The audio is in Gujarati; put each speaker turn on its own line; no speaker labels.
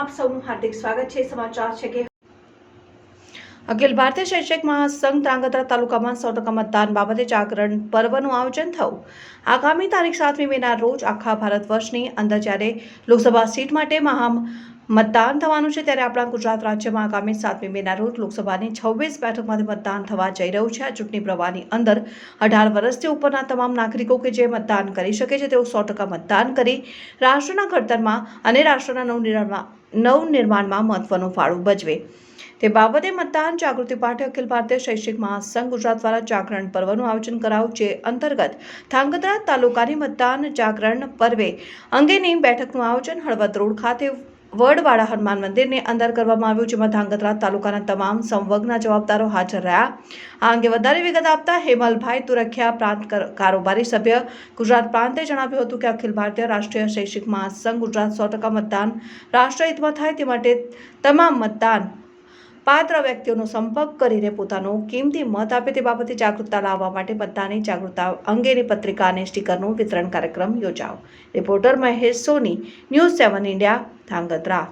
આપ સૌનું હાર્દિક સ્વાગત છે। સમાચાર છે કે અખિલ ભારતીય શૈક્ષિક મહાસંઘ ધ્રાંગધ્રા તાલુકામાં 100% મતદાન બાબતે જાગરણ પર્વનું આયોજન થયું। આગામી તારીખ 7મી મેના રોજ આખા ભારત વર્ષની અંદર જ્યારે લોકસભા સીટ માટે મતદાન થવાનું છે ત્યારે આપણા ગુજરાત રાજ્યમાં આગામી 7મી મેના રોજ લોકસભાની 26 બેઠકમાંથી મતદાન થવા જઈ રહ્યું છે। આ ચૂંટણી પ્રવાહની અંદર 18 વર્ષથી ઉપરના તમામ નાગરિકો કે જે મતદાન કરી શકે છે તેઓ 100% મતદાન કરી રાષ્ટ્રના ઘડતરમાં અને રાષ્ટ્રના નવનિર્માણમાં મહત્વનો ફાળો ભજવે તે બાબતે મતદાન જાગૃતિ પાઠે અખિલ ભારતીય શૈક્ષિક મહાસંઘ ગુજરાત દ્વારા જાગરણ પર્વનું આયોજન કરાયું। જે અંતર્ગત ધ્રાંગધ્રા તાલુકાની મતદાન જાગરણ પર્વે અંગેની બેઠકનું આયોજન હળવદ રોડ ખાતે વડવાડા હનુમાન મંદિરની અંદર કરવામાં આવ્યું, જેમાં ધ્રાંગધ્રા તાલુકાના તમામ સંવર્ગના જવાબદારો હાજર રહ્યા। આ અંગે વધારે વિગત આપતા હેમલભાઈ તુરખિયા પ્રાંત કારોબારી સભ્ય ગુજરાત પ્રાંતે જણાવ્યું હતું કે અખિલ ભારતીય રાષ્ટ્રીય શૈક્ષિક મહાસંઘ ગુજરાત 100% મતદાન રાષ્ટ્રહિતમાં થાય તે માટે તમામ મતદાન પાત્ર વ્યક્તિઓનો સંપર્ક કરીને પોતાનો કિંમતી મત આપે તે બાબતે જાગૃતતા લાવવા માટે મતદાનની જાગૃતતા અંગેની પત્રિકા અને સ્ટીકરનું વિતરણ કાર્યક્રમ યોજાયો। રિપોર્ટર મહેશ સોની, ન્યૂઝ 7 ઇન્ડિયા, ધ્રાંગધ્રા।